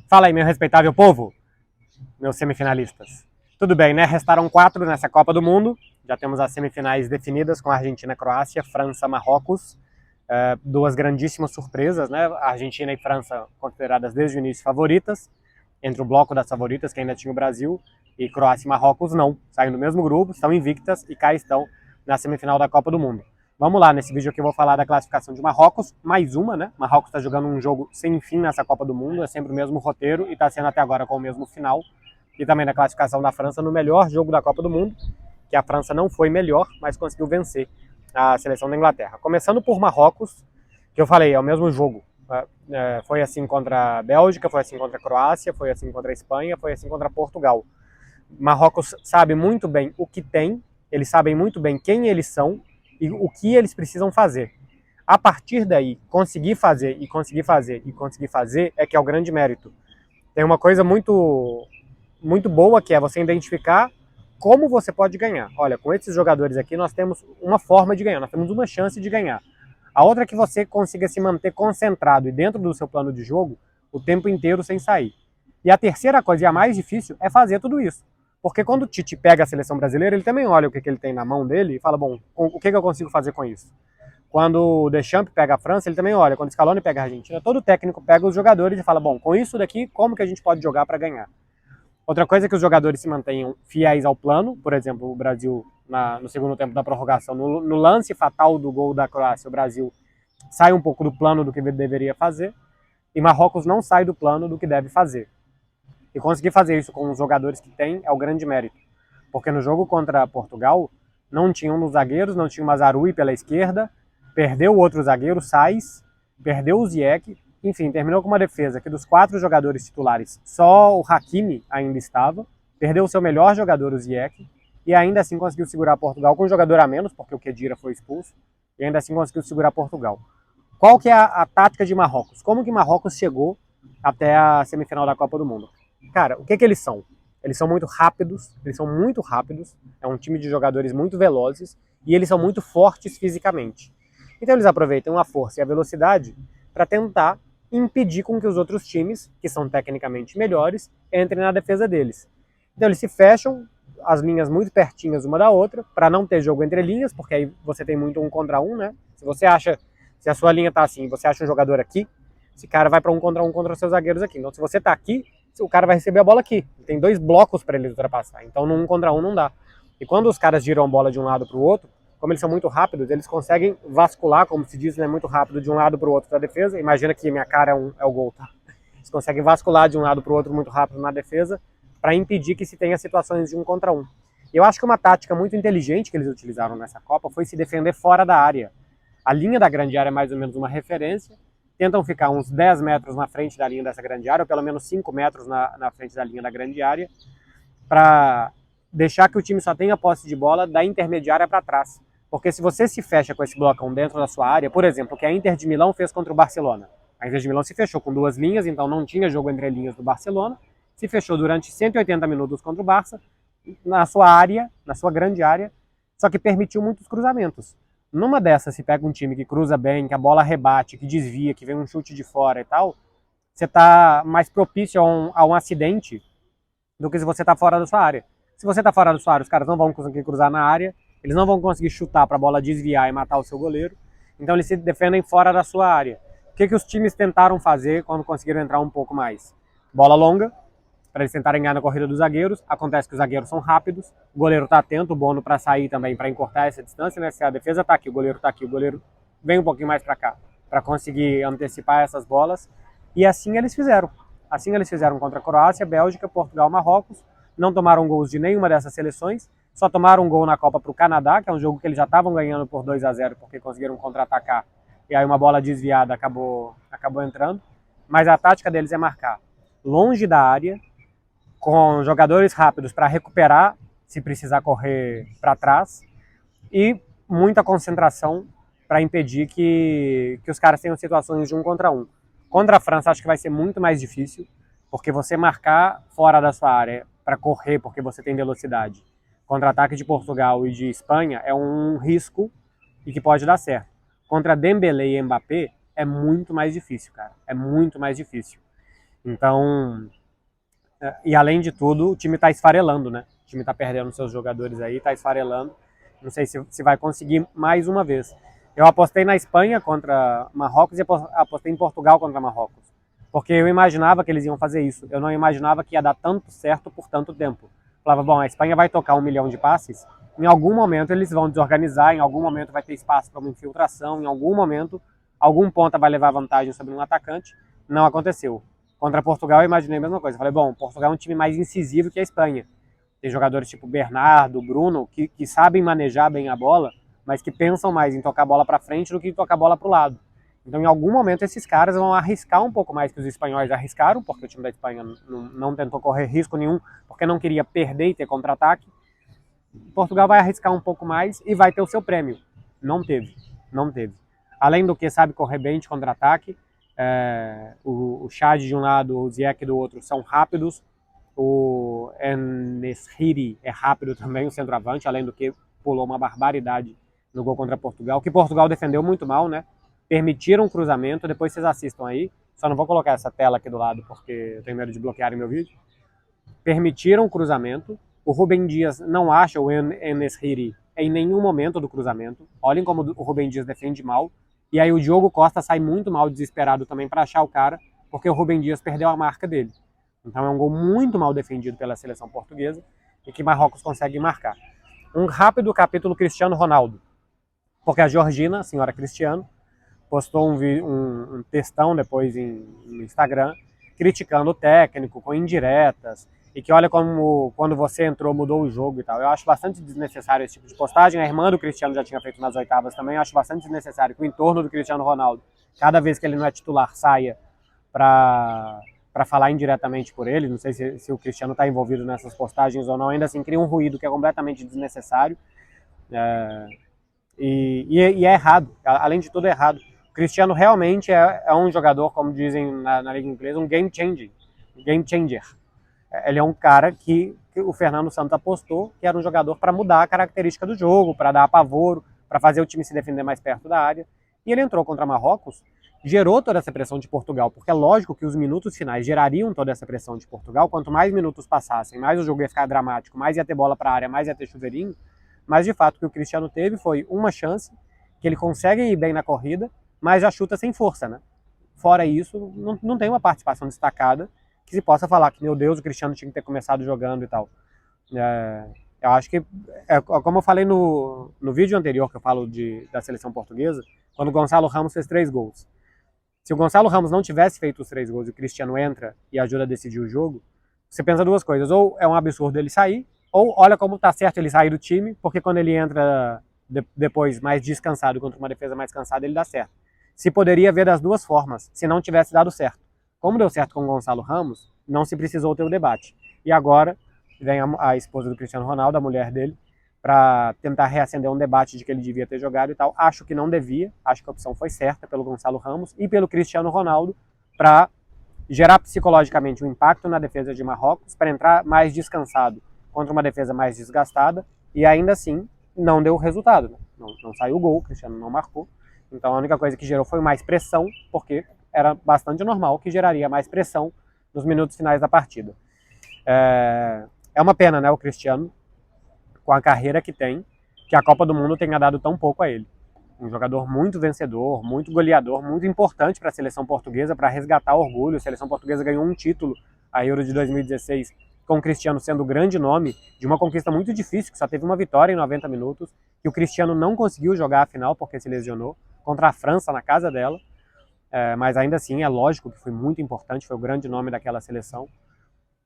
Fala aí, meu respeitável povo, meus semifinalistas. Tudo bem, né? Restaram 4 nessa Copa do Mundo. Já temos as semifinais definidas com a Argentina, Croácia, França, Marrocos. Duas grandíssimas surpresas, né? A Argentina e França consideradas desde o início favoritas, entre o bloco das favoritas, que ainda tinha o Brasil, e Croácia e Marrocos não. Saem do mesmo grupo, estão invictas e cá estão na semifinal da Copa do Mundo. Vamos lá, nesse vídeo aqui eu vou falar da classificação de Marrocos, mais uma, né? Marrocos está jogando um jogo sem fim nessa Copa do Mundo, é sempre o mesmo roteiro e está sendo até agora com o mesmo final. E também da classificação da França no melhor jogo da Copa do Mundo, que a França não foi melhor, mas conseguiu vencer a seleção da Inglaterra. Começando por Marrocos, que eu falei, é o mesmo jogo. Foi assim contra a Bélgica, foi assim contra a Croácia, foi assim contra a Espanha, foi assim contra Portugal. Marrocos sabe muito bem o que tem, eles sabem muito bem quem eles são e o que eles precisam fazer. A partir daí, conseguir fazer e conseguir fazer e conseguir fazer é que é o grande mérito. Tem uma coisa muito boa que é você identificar como você pode ganhar. Olha, com esses jogadores aqui nós temos uma forma de ganhar, nós temos uma chance de ganhar. A outra é que você consiga se manter concentrado e dentro do seu plano de jogo o tempo inteiro sem sair. E a terceira coisa, e a mais difícil, é fazer tudo isso. Porque quando o Tite pega a seleção brasileira, ele também olha o que ele tem na mão dele e fala, bom, o que eu consigo fazer com isso? Quando o Deschamps pega a França, ele também olha. Quando o Scaloni pega a Argentina, todo técnico pega os jogadores e fala, bom, com isso daqui, como que a gente pode jogar para ganhar? Outra coisa é que os jogadores se mantenham fiéis ao plano. Por exemplo, o Brasil, no segundo tempo da prorrogação, no lance fatal do gol da Croácia, o Brasil sai um pouco do plano do que deveria fazer e Marrocos não sai do plano do que deve fazer. E conseguir fazer isso com os jogadores que tem é o grande mérito. Porque no jogo contra Portugal, não tinha um dos zagueiros, não tinha o Mazraoui pela esquerda, perdeu o outro zagueiro, Saiz, perdeu o Ziyech, enfim, terminou com uma defesa que dos 4 jogadores titulares, só o Hakimi ainda estava, perdeu o seu melhor jogador, o Ziyech, e ainda assim conseguiu segurar Portugal com um jogador a menos, porque o Khedira foi expulso, e ainda assim conseguiu segurar Portugal. Qual que é a tática de Marrocos? Como que Marrocos chegou até a semifinal da Copa do Mundo? Cara, o que eles são? Eles são muito rápidos, é um time de jogadores muito velozes e eles são muito fortes fisicamente. Então eles aproveitam a força e a velocidade para tentar impedir com que os outros times, que são tecnicamente melhores, entrem na defesa deles. Então eles se fecham, as linhas muito pertinhas uma da outra, para não ter jogo entre linhas, porque aí você tem muito 1 contra 1, né? Se a sua linha tá assim, você acha um jogador aqui, esse cara vai para 1 contra os seus zagueiros aqui. Então se você tá aqui, o cara vai receber a bola aqui. Tem 2 blocos para ele ultrapassar. Então no 1 contra 1 não dá. E quando os caras giram a bola de um lado para o outro, como eles são muito rápidos, eles conseguem vascular, como se diz, né, muito rápido de um lado para o outro da defesa. Imagina que minha cara é o gol, tá? Eles conseguem vascular de um lado para o outro muito rápido na defesa para impedir que se tenha situações de 1 contra 1. E eu acho que uma tática muito inteligente que eles utilizaram nessa Copa foi se defender fora da área. A linha da grande área é mais ou menos uma referência, tentam ficar uns 10 metros na frente da linha dessa grande área, ou pelo menos 5 metros na frente da linha da grande área, para deixar que o time só tenha posse de bola da intermediária para trás. Porque se você se fecha com esse blocão dentro da sua área, por exemplo, o que a Inter de Milão fez contra o Barcelona. A Inter de Milão se fechou com 2 linhas, então não tinha jogo entre linhas do Barcelona, se fechou durante 180 minutos contra o Barça, na sua área, na sua grande área, só que permitiu muitos cruzamentos. Numa dessas, se pega um time que cruza bem, que a bola rebate, que desvia, que vem um chute de fora e tal, você está mais propício a um acidente do que se você está fora da sua área. Se você está fora da sua área, os caras não vão conseguir cruzar na área, eles não vão conseguir chutar para a bola desviar e matar o seu goleiro, então eles se defendem fora da sua área. O que os times tentaram fazer quando conseguiram entrar um pouco mais? Bola longa, para eles tentarem ganhar na corrida dos zagueiros. Acontece que os zagueiros são rápidos, o goleiro está atento, o Bono para sair também, para encurtar essa distância, né? Se a defesa está aqui, o goleiro está aqui, o goleiro vem um pouquinho mais para cá, para conseguir antecipar essas bolas. E assim eles fizeram. Assim eles fizeram contra a Croácia, Bélgica, Portugal, Marrocos. Não tomaram gols de nenhuma dessas seleções, só tomaram um gol na Copa para o Canadá, que é um jogo que eles já estavam ganhando por 2-0, porque conseguiram contra-atacar, e aí uma bola desviada acabou entrando. Mas a tática deles é marcar longe da área, com jogadores rápidos para recuperar, se precisar correr para trás, e muita concentração para impedir que os caras tenham situações de 1 contra 1. Contra a França acho que vai ser muito mais difícil, porque você marcar fora da sua área para correr, porque você tem velocidade, contra-ataque de Portugal e de Espanha é um risco e que pode dar certo. Contra Dembélé e Mbappé é muito mais difícil, cara. É muito mais difícil. Então, e além de tudo, o time está esfarelando, né? O time está perdendo seus jogadores aí, está esfarelando. Não sei se vai conseguir mais uma vez. Eu apostei na Espanha contra Marrocos e apostei em Portugal contra Marrocos. Porque eu imaginava que eles iam fazer isso. Eu não imaginava que ia dar tanto certo por tanto tempo. Falava, bom, a Espanha vai tocar 1 milhão de passes, em algum momento eles vão desorganizar, em algum momento vai ter espaço para uma infiltração, em algum momento algum ponta vai levar vantagem sobre um atacante. Não aconteceu. Contra Portugal eu imaginei a mesma coisa. Falei, bom, Portugal é um time mais incisivo que a Espanha. Tem jogadores tipo Bernardo, Bruno, que sabem manejar bem a bola, mas que pensam mais em tocar a bola para frente do que em tocar a bola para o lado. Então, em algum momento, esses caras vão arriscar um pouco mais que os espanhóis arriscaram, porque o time da Espanha não tentou correr risco nenhum, porque não queria perder e ter contra-ataque. Portugal vai arriscar um pouco mais e vai ter o seu prêmio. Não teve, não teve. Além do que sabe correr bem de contra-ataque, o Chad de um lado, o Ziyech do outro são rápidos, o En-Nesyri é rápido também, o centroavante, além do que pulou uma barbaridade no gol contra Portugal, que Portugal defendeu muito mal, né? Permitiram um cruzamento, depois vocês assistam aí, só não vou colocar essa tela aqui do lado porque eu tenho medo de bloquearem meu vídeo. Permitiram o cruzamento, o Rúben Dias não acha o En-Nesyri em nenhum momento do cruzamento, olhem como o Rúben Dias defende mal, e aí o Diogo Costa sai muito mal, desesperado também para achar o cara, porque o Rúben Dias perdeu a marca dele. Então é um gol muito mal defendido pela seleção portuguesa e que Marrocos consegue marcar. Um rápido capítulo Cristiano Ronaldo, porque a Georgina, a senhora Cristiano, postou um textão depois no Instagram criticando o técnico, com indiretas, e que olha como quando você entrou mudou o jogo e tal. Eu acho bastante desnecessário esse tipo de postagem. A irmã do Cristiano já tinha feito nas oitavas também. Eu acho bastante desnecessário que o entorno do Cristiano Ronaldo, cada vez que ele não é titular, saia para falar indiretamente por ele. Não sei se o Cristiano está envolvido nessas postagens ou não. Ainda assim, cria um ruído que é completamente desnecessário. E é errado. Além de tudo, é errado. O Cristiano realmente é um jogador, como dizem na Liga Inglesa, um game changer. Ele é um cara que o Fernando Santos apostou que era um jogador para mudar a característica do jogo, para dar apavoro, para fazer o time se defender mais perto da área. E ele entrou contra Marrocos, gerou toda essa pressão de Portugal, porque é lógico que os minutos finais gerariam toda essa pressão de Portugal. Quanto mais minutos passassem, mais o jogo ia ficar dramático, mais ia ter bola para a área, mais ia ter chuveirinho. Mas de fato o que o Cristiano teve foi uma chance, que ele consegue ir bem na corrida, mas já chuta sem força, né? Fora isso, não tem uma participação destacada que se possa falar que, meu Deus, o Cristiano tinha que ter começado jogando e tal. Eu acho que, como eu falei no vídeo anterior que eu falo da seleção portuguesa, quando o Gonçalo Ramos fez 3 gols. Se o Gonçalo Ramos não tivesse feito os 3 gols e o Cristiano entra e ajuda a decidir o jogo, você pensa duas coisas. Ou é um absurdo ele sair, ou olha como tá certo ele sair do time, porque quando ele entra depois mais descansado contra uma defesa mais cansada, ele dá certo. Se poderia ver das duas formas, se não tivesse dado certo. Como deu certo com o Gonçalo Ramos, não se precisou ter o debate. E agora vem a esposa do Cristiano Ronaldo, a mulher dele, para tentar reacender um debate de que ele devia ter jogado e tal. Acho que não devia, acho que a opção foi certa pelo Gonçalo Ramos e pelo Cristiano Ronaldo para gerar psicologicamente um impacto na defesa de Marrocos, para entrar mais descansado contra uma defesa mais desgastada, e ainda assim não deu resultado. Né? Não saiu o gol, o Cristiano não marcou. Então a única coisa que gerou foi mais pressão, porque era bastante normal que geraria mais pressão nos minutos finais da partida. É uma pena, né, o Cristiano, com a carreira que tem, que a Copa do Mundo tenha dado tão pouco a ele. Um jogador muito vencedor, muito goleador, muito importante para a seleção portuguesa, para resgatar orgulho. A seleção portuguesa ganhou um título, a Euro de 2016, com o Cristiano sendo o grande nome, de uma conquista muito difícil, que só teve uma vitória em 90 minutos, que o Cristiano não conseguiu jogar a final porque se lesionou, contra a França na casa dela. Mas ainda assim é lógico que foi muito importante, foi o grande nome daquela seleção,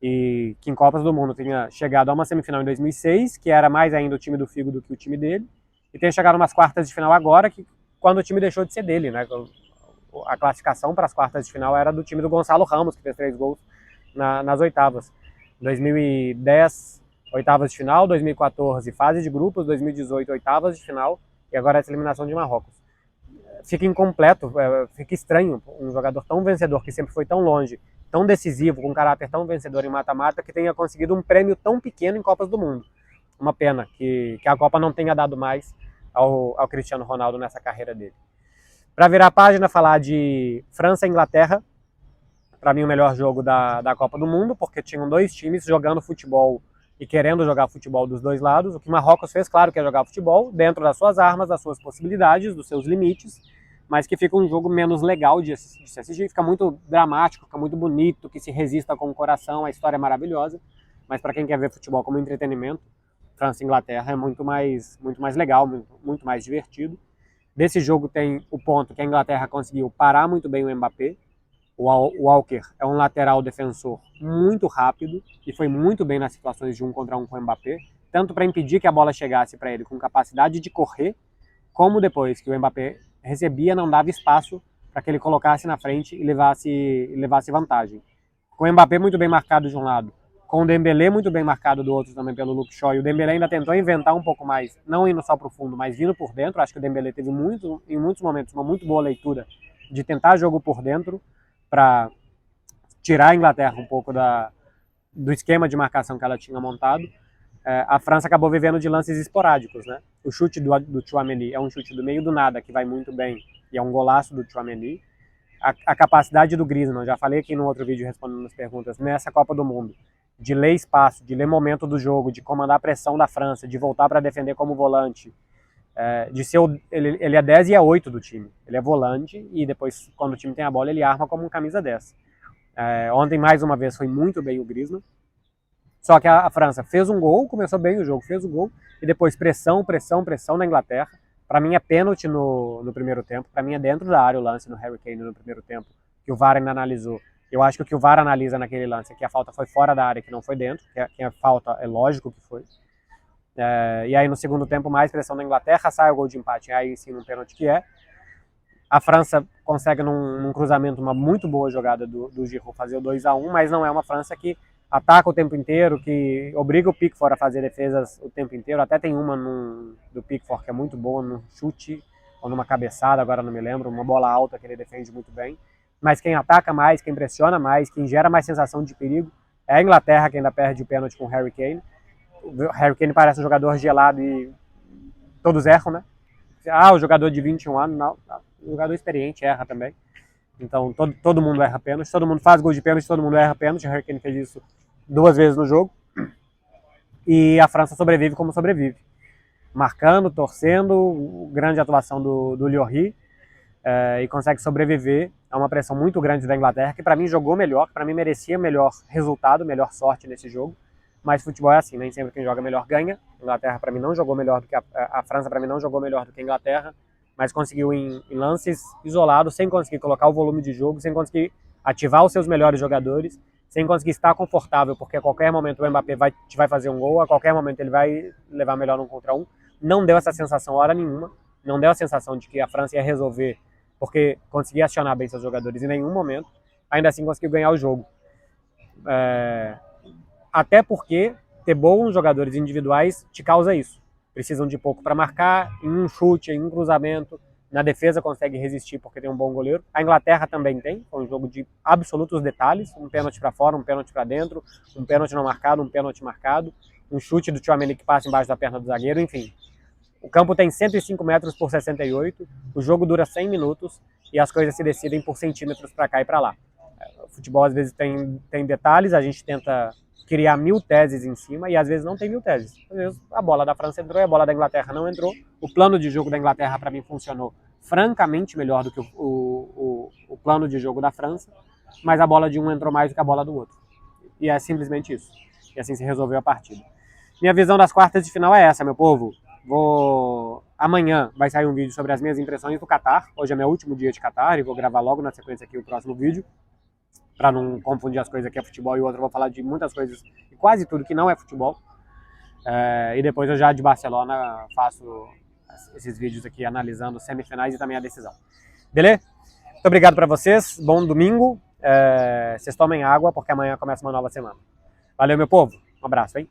e que em Copas do Mundo tinha chegado a uma semifinal em 2006, que era mais ainda o time do Figo do que o time dele, e tem chegado umas quartas de final agora, que quando o time deixou de ser dele, né? A classificação para as quartas de final era do time do Gonçalo Ramos, que fez 3 gols nas oitavas. 2010, oitavas de final, 2014, fase de grupos, 2018, oitavas de final, e agora essa eliminação de Marrocos. Fica incompleto, fica estranho um jogador tão vencedor, que sempre foi tão longe, tão decisivo, com um caráter tão vencedor em mata-mata, que tenha conseguido um prêmio tão pequeno em Copas do Mundo. Uma pena que a Copa não tenha dado mais ao Cristiano Ronaldo nessa carreira dele. Para virar a página, falar de França e Inglaterra, para mim, o melhor jogo da Copa do Mundo, porque tinham dois times jogando futebol e querendo jogar futebol dos dois lados. O que Marrocos fez, claro, que é jogar futebol dentro das suas armas, das suas possibilidades, dos seus limites, mas que fica um jogo menos legal de se assistir, fica muito dramático, fica muito bonito, que se resista com o coração, a história é maravilhosa, mas para quem quer ver futebol como entretenimento, França e Inglaterra é muito mais legal, muito mais divertido. Desse jogo tem o ponto que a Inglaterra conseguiu parar muito bem o Mbappé. O Walker é um lateral defensor muito rápido e foi muito bem nas situações de 1 contra 1 com o Mbappé, tanto para impedir que a bola chegasse para ele com capacidade de correr, como depois que o Mbappé recebia, não dava espaço para que ele colocasse na frente e levasse vantagem. Com o Mbappé muito bem marcado de um lado, com o Dembélé muito bem marcado do outro também pelo Luke Shaw, e o Dembélé ainda tentou inventar um pouco mais, não indo só para o fundo, mas vindo por dentro. Acho que o Dembélé teve em muitos momentos uma muito boa leitura de tentar jogo por dentro para tirar a Inglaterra um pouco do esquema de marcação que ela tinha montado. A França acabou vivendo de lances esporádicos, né? O chute do Tchouaméni é um chute do meio do nada, que vai muito bem, e é um golaço do Tchouaméni. A capacidade do Griezmann, já falei aqui no outro vídeo respondendo as perguntas, nessa Copa do Mundo, de ler espaço, de ler momento do jogo, de comandar a pressão da França, de voltar para defender como volante, de ser ele é 10 e é 8 do time. Ele é volante e depois, quando o time tem a bola, ele arma como um camisa 10. Ontem, mais uma vez, foi muito bem o Griezmann. Só que a França fez um gol, começou bem o jogo, fez o gol, e depois pressão na Inglaterra. Para mim é pênalti no primeiro tempo, para mim é dentro da área o lance no Harry Kane no primeiro tempo, que o VAR ainda analisou. Eu acho que o que o VAR analisa naquele lance é que a falta foi fora da área, que não foi dentro, que a falta é lógico que foi. E aí no segundo tempo mais pressão na Inglaterra, sai o gol de empate, aí sim um pênalti que é. A França consegue num cruzamento uma muito boa jogada do Giroud fazer o 2-1, mas não é uma França que ataca o tempo inteiro, que obriga o Pickford a fazer defesas o tempo inteiro. Até tem uma do Pickford que é muito boa, num chute ou numa cabeçada, agora não me lembro, uma bola alta que ele defende muito bem. Mas quem ataca mais, quem pressiona mais, quem gera mais sensação de perigo é a Inglaterra, que ainda perde o pênalti com o Harry Kane. O Harry Kane parece um jogador gelado e todos erram, né? O jogador de 21 anos, não, o jogador experiente erra também. Então todo mundo erra pênalti, todo mundo faz gol de pênalti, todo mundo erra pênalti. O Harry Kane fez isso 2 vezes no jogo. E a França sobrevive como sobrevive. Marcando, torcendo, grande atuação do Lloris. E consegue sobreviver a uma pressão muito grande da Inglaterra, que para mim jogou melhor, que para mim merecia melhor resultado, melhor sorte nesse jogo. Mas futebol é assim, nem sempre quem joga melhor ganha. A Inglaterra para mim não jogou melhor do que a França para mim não jogou melhor do que a Inglaterra, mas conseguiu em lances isolados, sem conseguir colocar o volume de jogo, sem conseguir ativar os seus melhores jogadores, sem conseguir estar confortável, porque a qualquer momento o Mbappé vai fazer um gol, a qualquer momento ele vai levar melhor 1 contra 1. Não deu essa sensação hora nenhuma, não deu a sensação de que a França ia resolver porque conseguia acionar bem seus jogadores em nenhum momento. Ainda assim conseguiu ganhar o jogo. Até porque ter bons jogadores individuais te causa isso. Precisam de pouco para marcar, em um chute, em um cruzamento. Na defesa consegue resistir porque tem um bom goleiro. A Inglaterra também tem, foi um jogo de absolutos detalhes. Um pênalti para fora, um pênalti para dentro, um pênalti não marcado, um pênalti marcado, um chute do Tchouaméni que passa embaixo da perna do zagueiro, enfim. O campo tem 105 metros por 68, o jogo dura 100 minutos e as coisas se decidem por centímetros para cá e para lá. O futebol às vezes tem detalhes, a gente tenta criar 1000 teses em cima e às vezes não tem 1000 teses. Às vezes a bola da França entrou e a bola da Inglaterra não entrou. O plano de jogo da Inglaterra para mim funcionou francamente melhor do que o plano de jogo da França, mas a bola de um entrou mais do que a bola do outro. E é simplesmente isso. E assim se resolveu a partida. Minha visão das quartas de final é essa, meu povo. Amanhã vai sair um vídeo sobre as minhas impressões do Catar. Hoje é meu último dia de Catar e vou gravar logo na sequência aqui o próximo vídeo, para não confundir as coisas que é futebol e o outro. Eu vou falar de muitas coisas e quase tudo que não é futebol. E depois eu já de Barcelona faço esses vídeos aqui analisando semifinais e também a decisão. Beleza? Muito obrigado para vocês, bom domingo. Vocês tomem água porque amanhã começa uma nova semana. Valeu, meu povo, um abraço, hein?